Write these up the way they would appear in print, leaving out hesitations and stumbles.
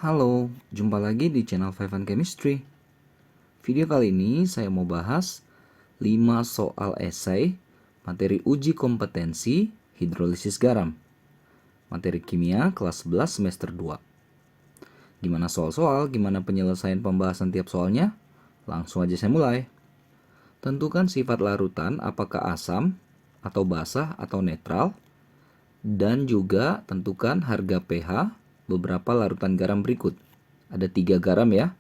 Halo, jumpa lagi di channel Five and Chemistry. Video kali ini saya mau bahas 5 soal esai materi uji kompetensi hidrolisis garam. Materi kimia kelas 11 semester 2. Gimana soal-soal, gimana penyelesaian pembahasan tiap soalnya? Langsung aja saya mulai. Tentukan sifat larutan apakah asam, atau basah, atau netral. Dan juga tentukan harga pH beberapa larutan garam berikut. Ada 3 garam ya.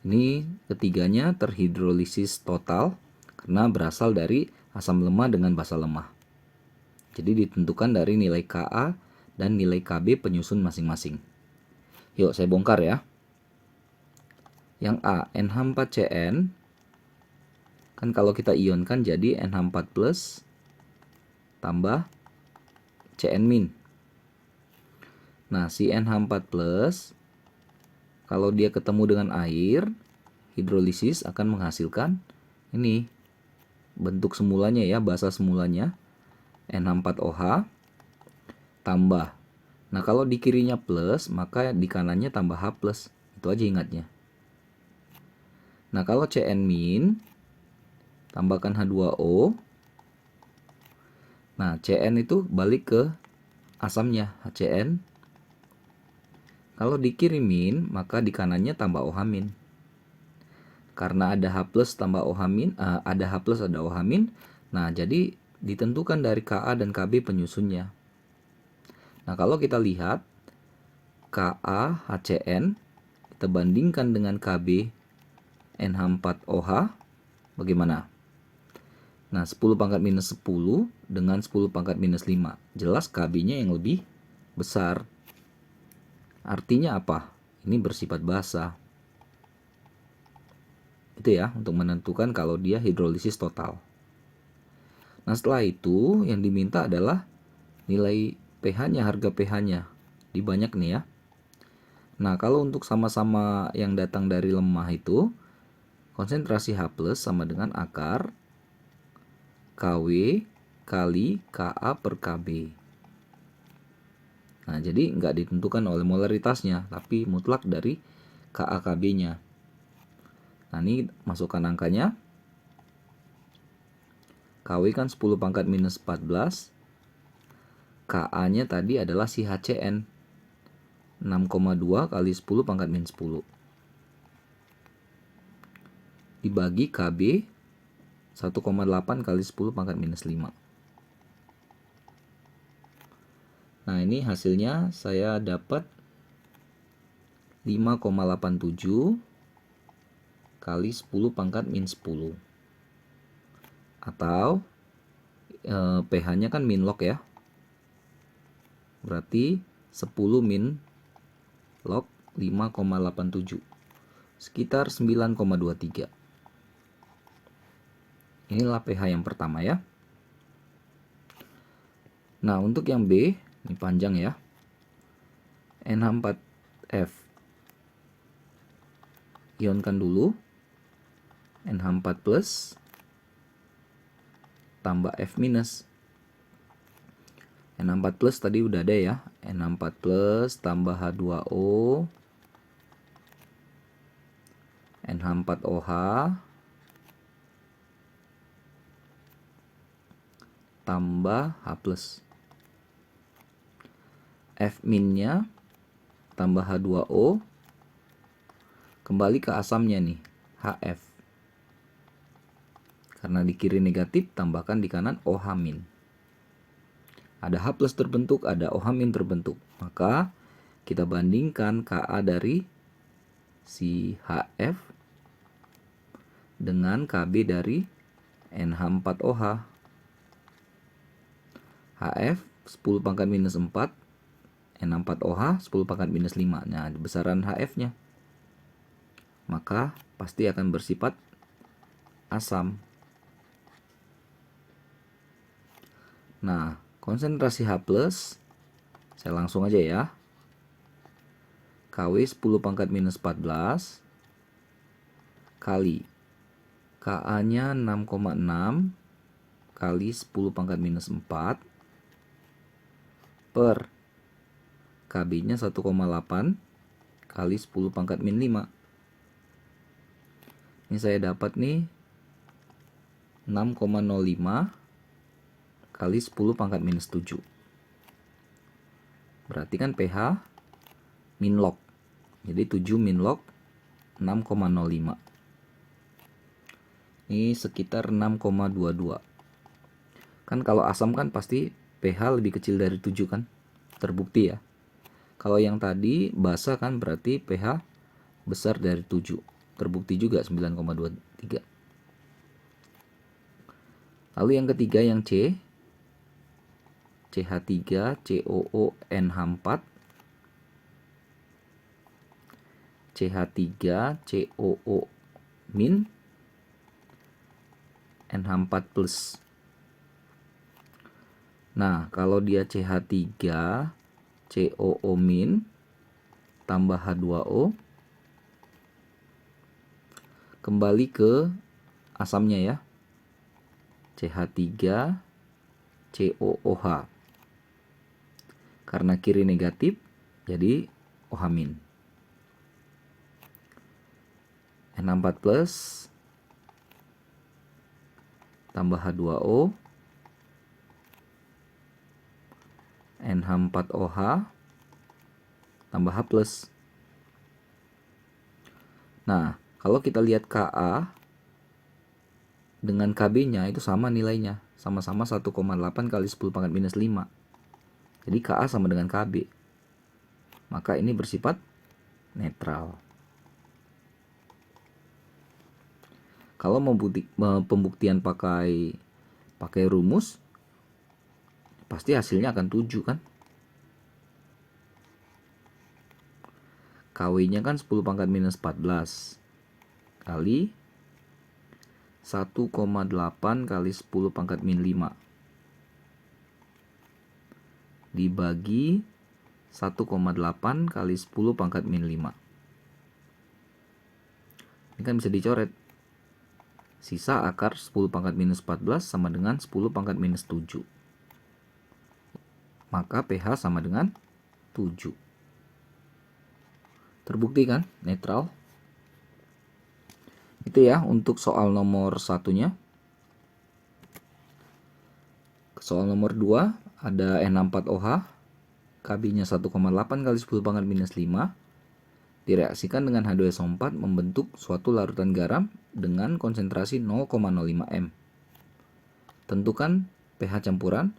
Ini ketiganya terhidrolisis total karena berasal dari asam lemah dengan basa lemah. Jadi ditentukan dari nilai Ka dan nilai Kb penyusun masing-masing. Yuk saya bongkar ya. Yang A, NH4CN. Kan kalau kita ionkan jadi NH4 plus tambah Cn min. Nah, si NH4 plus kalau dia ketemu dengan air, hidrolisis akan menghasilkan ini bentuk semulanya ya, basa semulanya NH4OH tambah. Nah, kalau di kirinya plus, maka di kanannya tambah H plus. Itu aja ingatnya. Nah, kalau Cn min tambahkan H2O. Nah, Cn itu balik ke asamnya, HCN. Kalau dikirimin, maka di kanannya tambah OH min. Karena ada H plus tambah OH min, ada H plus ada OH min. Nah, jadi ditentukan dari Ka dan Kb penyusunnya. Nah, kalau kita lihat Ka HCN kita bandingkan dengan Kb NH4OH bagaimana? Nah, 10 pangkat minus 10 dengan 10 pangkat minus 5. Jelas Kb-nya yang lebih besar. Artinya apa? Ini bersifat basa. Itu ya, untuk menentukan kalau dia hidrolisis total. Nah, setelah itu yang diminta adalah nilai pH-nya, harga pH-nya. Di banyak nih ya. Nah, kalau untuk sama-sama yang datang dari lemah itu, konsentrasi H plus sama dengan akar Kw kali Ka per Kb. Nah, jadi nggak ditentukan oleh molaritasnya, tapi mutlak dari KaKb-nya. Nah, ini masukkan angkanya. Kw kan 10 pangkat minus 14. Ka-nya tadi adalah si HCN. 6,2 kali 10 pangkat minus 10. Dibagi Kb 1,8 kali 10 pangkat minus 5. Nah, ini hasilnya saya dapat 5,87 kali 10 pangkat minus 10. Atau pH-nya kan min log ya. Berarti 10 min log 5,87. Sekitar 9,23. Inilah pH yang pertama ya. Nah, untuk yang B, ini panjang ya. NH4F. Ionkan dulu. NH4 plus tambah F minus. NH4 plus tadi udah ada ya. NH4 plus tambah H2O. NH4OH tambah H plus. F minnya tambah H2O kembali ke asamnya nih, HF. Karena di kiri negatif, tambahkan di kanan OH min. Ada H plus terbentuk, ada OH min terbentuk. Maka kita bandingkan Ka dari si HF dengan Kb dari NH4OH. HF 10 pangkat minus 4, NH4OH 10 pangkat minus 5. Nah, besaran HF-nya. Maka pasti akan bersifat asam. Nah, konsentrasi H plus saya langsung aja ya. Kw 10 pangkat minus 14 kali Ka-nya 6,6 kali 10 pangkat minus 4 per Kb-nya 1,8 kali 10 pangkat min 5. Ini saya dapat nih 6,05 kali 10 pangkat minus 7. Berarti kan pH min log. Jadi 7 min log 6,05. Ini sekitar 6,22. Kan kalau asam kan pasti pH lebih kecil dari 7 kan? Terbukti ya. Kalau yang tadi basa kan berarti pH besar dari 7. Terbukti juga 9,23. Lalu yang ketiga yang C. CH3 COO NH4. CH3 COO min NH4 plus. Nah, kalau dia CH3 COO min tambah H2O, kembali ke asamnya ya. CH3 COOH. Karena kiri negatif, jadi OH min. NH4 plus tambah H2O NH4OH tambah H plus. Nah, kalau kita lihat Ka dengan Kb-nya itu sama nilainya, sama-sama 1,8 kali 10 pangkat minus 5. Jadi Ka sama dengan Kb. Maka ini bersifat netral. Kalau pembuktian pakai rumus, pasti hasilnya akan 7 kan? KW-nya kan 10 pangkat minus 14 kali 1,8 kali 10 pangkat min 5 dibagi 1,8 kali 10 pangkat min 5. Ini kan bisa dicoret. Sisa akar 10 pangkat minus 14 sama dengan 10 pangkat minus 7. Maka pH sama dengan 7. Terbukti kan? Netral. Itu ya untuk soal nomor 1-nya. Soal nomor 2 ada N64OH. Kb-nya 1,8 kali 10 pangkat minus 5. Direaksikan dengan H2SO4 membentuk suatu larutan garam dengan konsentrasi 0,05 m. Tentukan pH campuran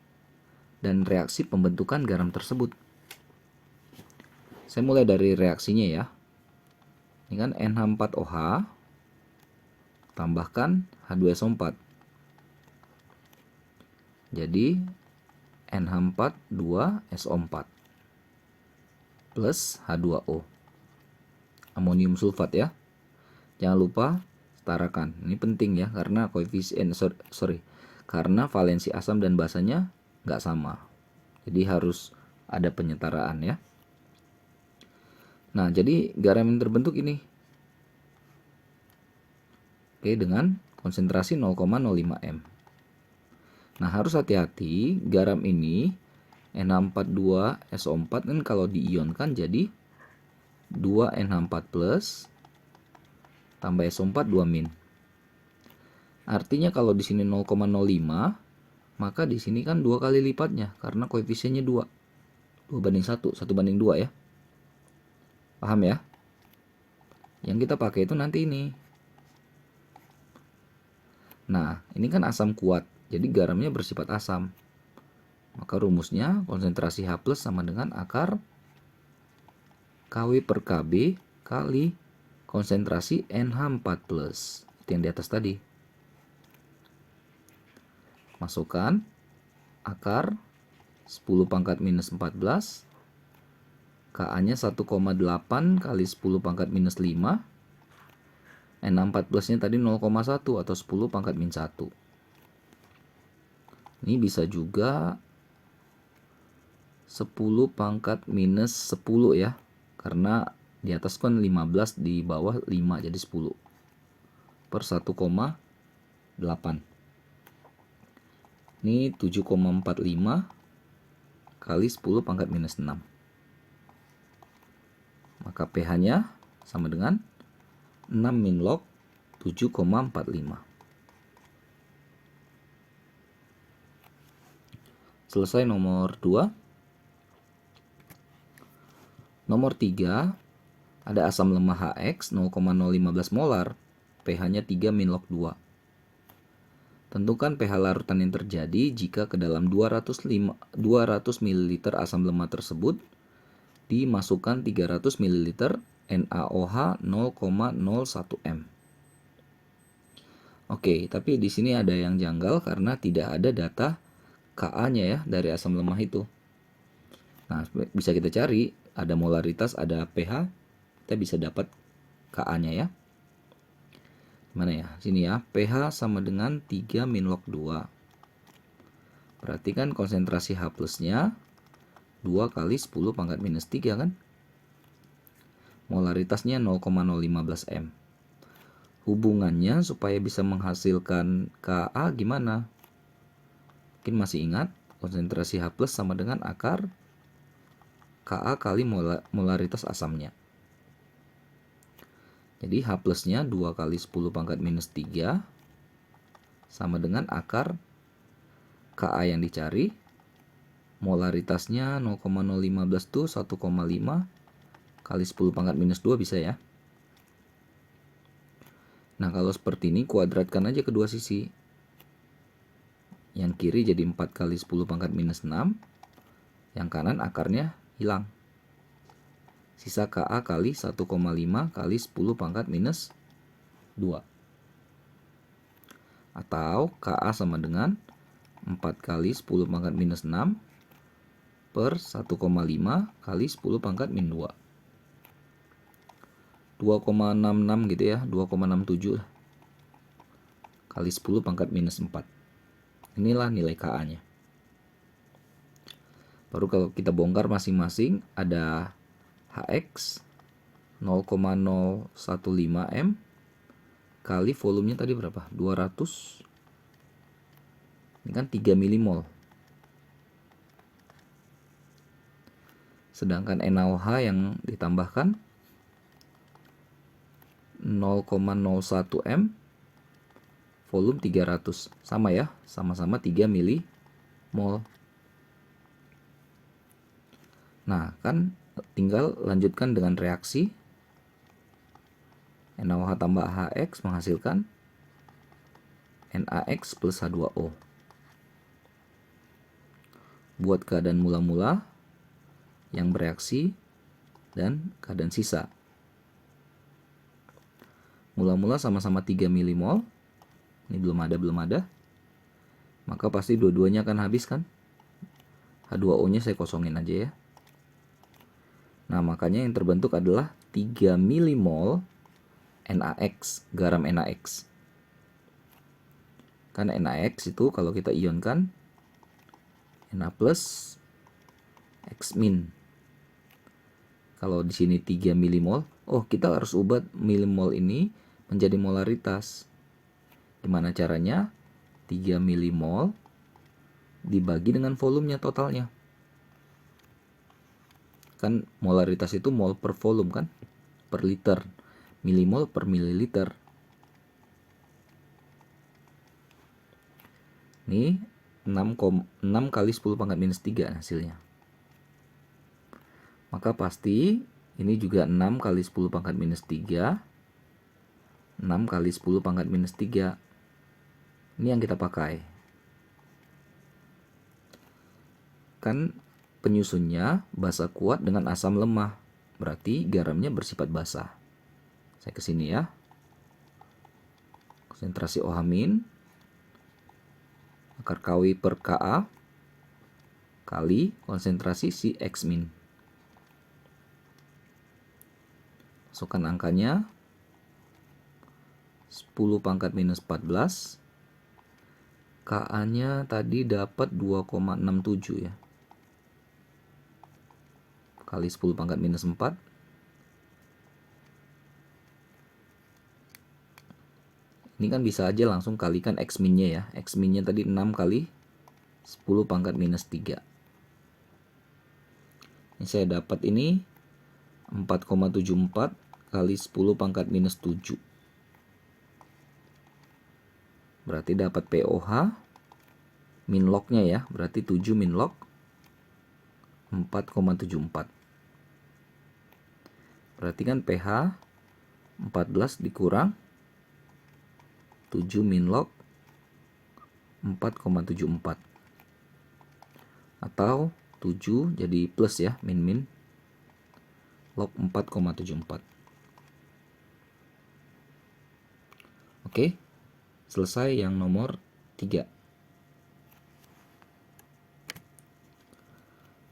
dan reaksi pembentukan garam tersebut. Saya mulai dari reaksinya ya. Ini kan NH4OH tambahkan H2SO4. Jadi NH4 2SO4 plus H2O. Amonium sulfat ya. Jangan lupa setarakan. Ini penting ya karena koefisien karena valensi asam dan basanya nggak sama. Jadi harus ada penyetaraan ya. Nah, jadi garam yang terbentuk ini. Oke, dengan konsentrasi 0,05 m. Nah, harus hati-hati garam ini NH42SO4 kan kalau diionkan jadi 2NH4 plus tambah SO4 2 min. Artinya kalau di sini 0,05, maka di sini kan 2 kali lipatnya karena koefisiennya 2. 2 banding 1, 1 banding 2 ya. Paham ya? Yang kita pakai itu nanti ini. Nah, ini kan asam kuat, jadi garamnya bersifat asam. Maka rumusnya konsentrasi H plus sama dengan akar KW per KB kali konsentrasi NH4 plus. Itu yang di atas tadi. Masukkan akar 10 pangkat minus 14. Ka-nya 1,8 kali 10 pangkat minus 5. NH4 plusnya tadi 0,1 atau 10 pangkat min 1. Ini bisa juga 10 pangkat minus 10 ya. Karena di atas kan 15, di bawah 5 jadi 10 per 1,8. Ini 7,45 kali 10 pangkat minus 6. Maka pH-nya sama dengan 6 min log 7,45. Selesai nomor 2. Nomor 3, ada asam lemah HX 0,015 molar, pH-nya 3 min log 2. Tentukan pH larutan yang terjadi jika ke dalam 200 ml asam lemah tersebut dimasukkan 300 ml NaOH 0,01 m. Oke, tapi di sini ada yang janggal karena tidak ada data Ka-nya ya dari asam lemah itu. Nah, bisa kita cari, ada molaritas, ada pH, kita bisa dapat Ka-nya ya. Mana ya? Sini ya, pH sama dengan 3 min log 2. Berarti kan konsentrasi H plusnya 2 kali 10 pangkat minus 3 kan? Molaritasnya 0,015 m. Hubungannya supaya bisa menghasilkan Ka gimana? Mungkin masih ingat, konsentrasi H plus sama dengan akar Ka kali molaritas asamnya. Jadi H plusnya 2 kali 10 pangkat minus 3 sama dengan akar Ka yang dicari. Molaritasnya 0,015 tuh 1,5 kali 10 pangkat minus 2 bisa ya. Nah kalau seperti ini kuadratkan aja kedua sisi. Yang kiri jadi 4 kali 10 pangkat minus 6. Yang kanan akarnya hilang. Sisa Ka kali 1,5 kali 10 pangkat minus 2. Atau Ka sama dengan 4 kali 10 pangkat minus 6 per 1,5 kali 10 pangkat min 2. 2,66 gitu ya, 2,67 kali 10 pangkat minus 4. Inilah nilai Ka-nya. Baru kalau kita bongkar masing-masing, ada HX 0,015 m kali volumenya tadi berapa? 200. Ini kan 3 milimol. Sedangkan NaOH yang ditambahkan 0,01 m, volume 300. Sama ya, sama-sama 3 milimol. Nah, kan tinggal lanjutkan dengan reaksi. NaOH tambah HX menghasilkan NaX plus H2O. Buat keadaan mula-mula yang bereaksi dan keadaan sisa. Mula-mula sama-sama 3 milimol. Ini belum ada. Maka pasti dua-duanya akan habis kan? H2O-nya saya kosongin aja ya. Nah, makanya yang terbentuk adalah 3 milimol NaX, garam NaX. Kan NaX itu kalau kita ionkan Na plus X min. Kalau di sini 3 milimol, kita harus ubah milimol ini menjadi molaritas. Gimana caranya? 3 milimol dibagi dengan volumenya totalnya. Kan molaritas itu mol per volume kan? Per liter. Milimol per mililiter. Ini 6 kali 10 pangkat minus 3 hasilnya. Maka pasti ini juga 6 kali 10 pangkat minus 3. 6 kali 10 pangkat minus 3. Ini yang kita pakai. Kan penyusunnya basa kuat dengan asam lemah. Berarti garamnya bersifat basa. Saya ke sini ya. Konsentrasi OH min akar KW per Ka kali konsentrasi si X min. Masukkan angkanya 10 pangkat minus 14. Ka-nya tadi dapat 2,67 ya. Kali 10 pangkat minus 4. Ini kan bisa aja langsung kalikan X min-nya ya. X min-nya tadi 6 kali 10 pangkat minus 3. Ini saya dapat ini 4,74 kali 10 pangkat minus 7. Berarti dapat POH min lognya ya, berarti 7 min log 4,74. Berarti kan pH 14 dikurang 7 min log 4,74. Atau 7 jadi plus ya, min log 4,74. Oke, selesai yang nomor 3.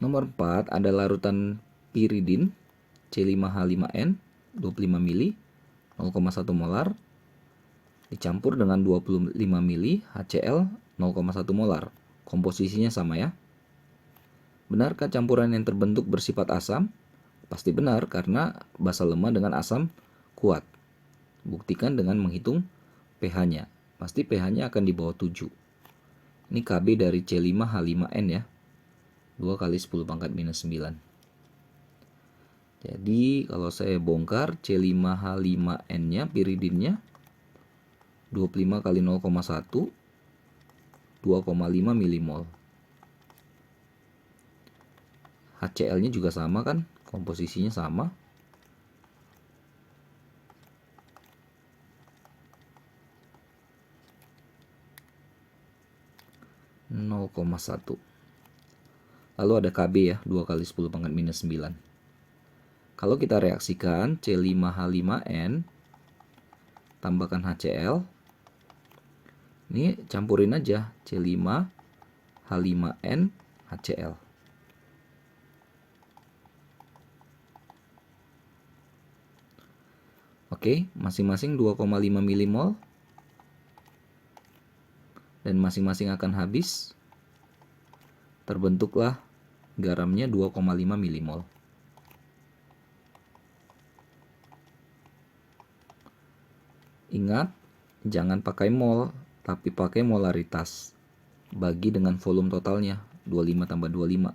Nomor 4 ada larutan piridin C5H5N 25 mili 0,1 molar dicampur dengan 25 mili HCl 0,1 molar. Komposisinya sama ya. Benarkah campuran yang terbentuk bersifat asam? Pasti benar karena basa lemah dengan asam kuat. Buktikan dengan menghitung pH-nya. Pasti pH-nya akan di bawah 7. Ini Kb dari C5H5N ya. 2 kali 10 pangkat minus 9. Jadi kalau saya bongkar C5H5N-nya, piridinnya 25 kali 0,1 2,5 milimol. HCl-nya juga sama kan, komposisinya sama. (0,1). Lalu ada Kb ya, 2 kali 10 pangkat minus 9. Kalau kita reaksikan C5H5N tambahkan HCl, ini campurin aja C5H5N HCl. Oke, masing-masing 2,5 milimol dan masing-masing akan habis. Terbentuklah garamnya 2,5 milimol. Ingat, jangan pakai mol, tapi pakai molaritas. Bagi dengan volume totalnya, 25 tambah 25.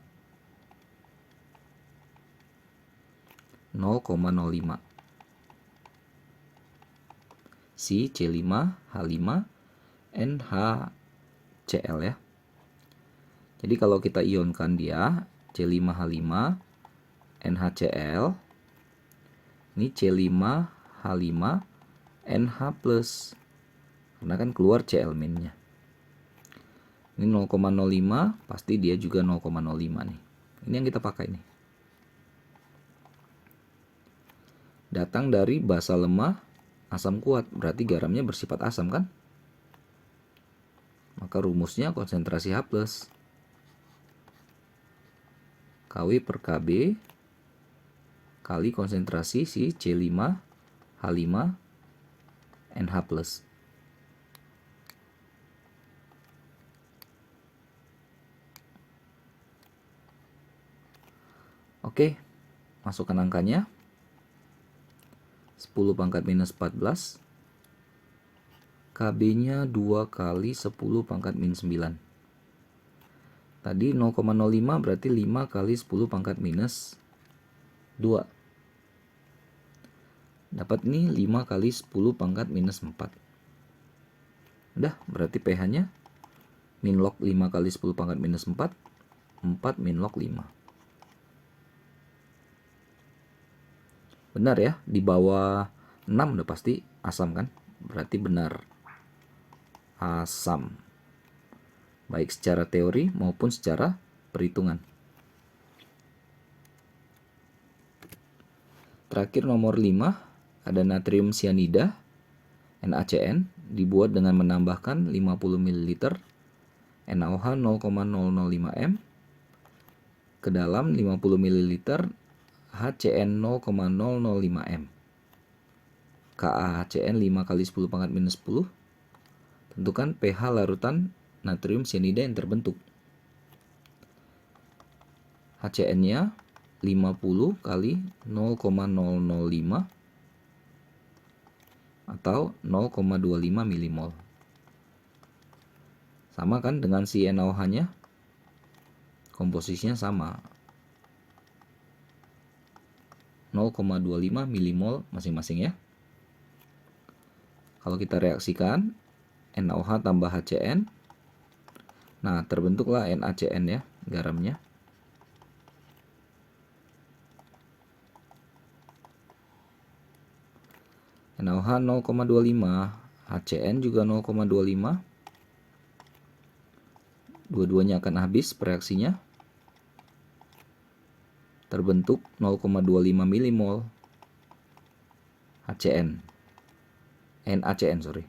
0,05. Si C5H5NHCl ya. Jadi kalau kita ionkan dia C5H5NHCl, ini C5H5NH+, karena kan keluar Cl-nya. Ini 0,05, pasti dia juga 0,05 nih. Ini yang kita pakai nih. Datang dari basa lemah asam kuat, berarti garamnya bersifat asam kan? Maka rumusnya konsentrasi H+. Kw per Kb kali konsentrasi si C5H5NH+. Oke, masukkan angkanya. 10 pangkat minus 14. Kb-nya 2 kali 10 pangkat minus 9. Tadi 0,05 berarti 5 kali 10 pangkat minus 2. Dapat nih 5 kali 10 pangkat minus 4. Udah, berarti pH-nya min log 5 kali 10 pangkat minus 4. 4 min log 5. Benar ya, di bawah 6 udah pasti asam kan? Berarti benar. Asam. Baik secara teori maupun secara perhitungan. Terakhir nomor 5, ada natrium cyanida NaCN dibuat dengan menambahkan 50 ml NaOH 0,005 m ke dalam 50 ml HCN 0,005 m. KaHCN 5 kali 10 pangkat minus 10. Tentukan pH larutan natrium cyanida yang terbentuk. HCN-nya 50 kali 0,005 atau 0,25 milimol. Sama kan dengan si NaOH-nya? Komposisinya sama. 0,25 milimol masing-masing ya. Kalau kita reaksikan NaOH tambah HCN, nah terbentuklah NaCN ya, garamnya. NaOH 0,25, HCN juga 0,25. Dua-duanya akan habis reaksinya. Terbentuk 0,25 milimol HCN. NaCN, sorry.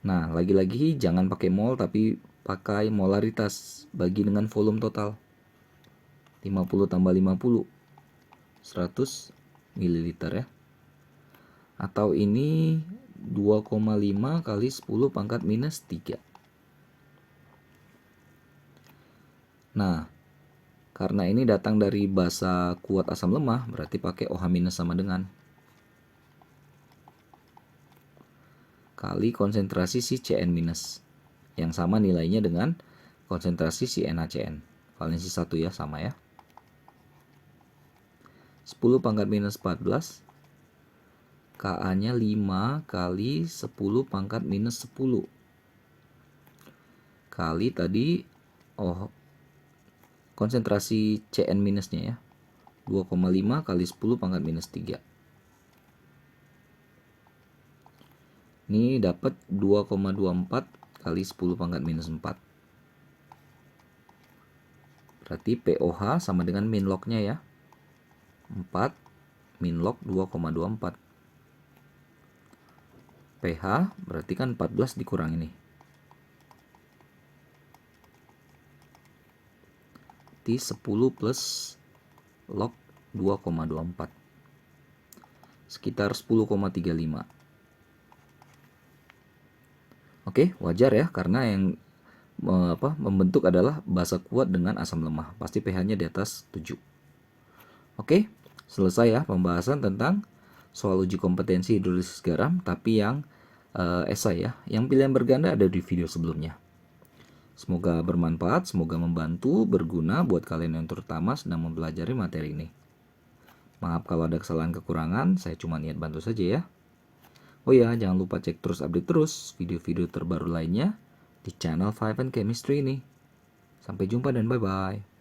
Nah, lagi-lagi jangan pakai mol tapi pakai molaritas bagi dengan volume total. 50 tambah 50, 100 ml ya. Atau ini 2,5 kali 10 pangkat minus 3. Nah, karena ini datang dari basa kuat asam lemah, berarti pakai OH minus sama dengan kali konsentrasi si CN minus, yang sama nilainya dengan konsentrasi si NaCN. Valensi 1 ya, sama ya. 10 pangkat minus 14, Ka-nya 5 kali 10 pangkat minus 10. Kali tadi konsentrasi CN minusnya ya, 2,5 kali 10 pangkat minus 3. Ini dapat 2,24 kali 10 pangkat minus 4. Berarti POH sama dengan min log-nya ya. 4 min log 2,24. pH berarti kan 14 dikurang ini. Berarti 10 plus log 2,24. Sekitar 10,35. Oke, wajar ya, karena yang membentuk adalah basa kuat dengan asam lemah. Pasti pH-nya di atas 7. Oke, selesai ya pembahasan tentang soal uji kompetensi hidrolisis garam, tapi yang esai ya. Yang pilihan berganda ada di video sebelumnya. Semoga bermanfaat, semoga membantu, berguna buat kalian yang terutama sedang mempelajari materi ini. Maaf kalau ada kesalahan kekurangan, saya cuma niat bantu saja ya. Oh ya, jangan lupa cek terus update terus video-video terbaru lainnya di channel 5 and Chemistry ini. Sampai jumpa dan bye-bye.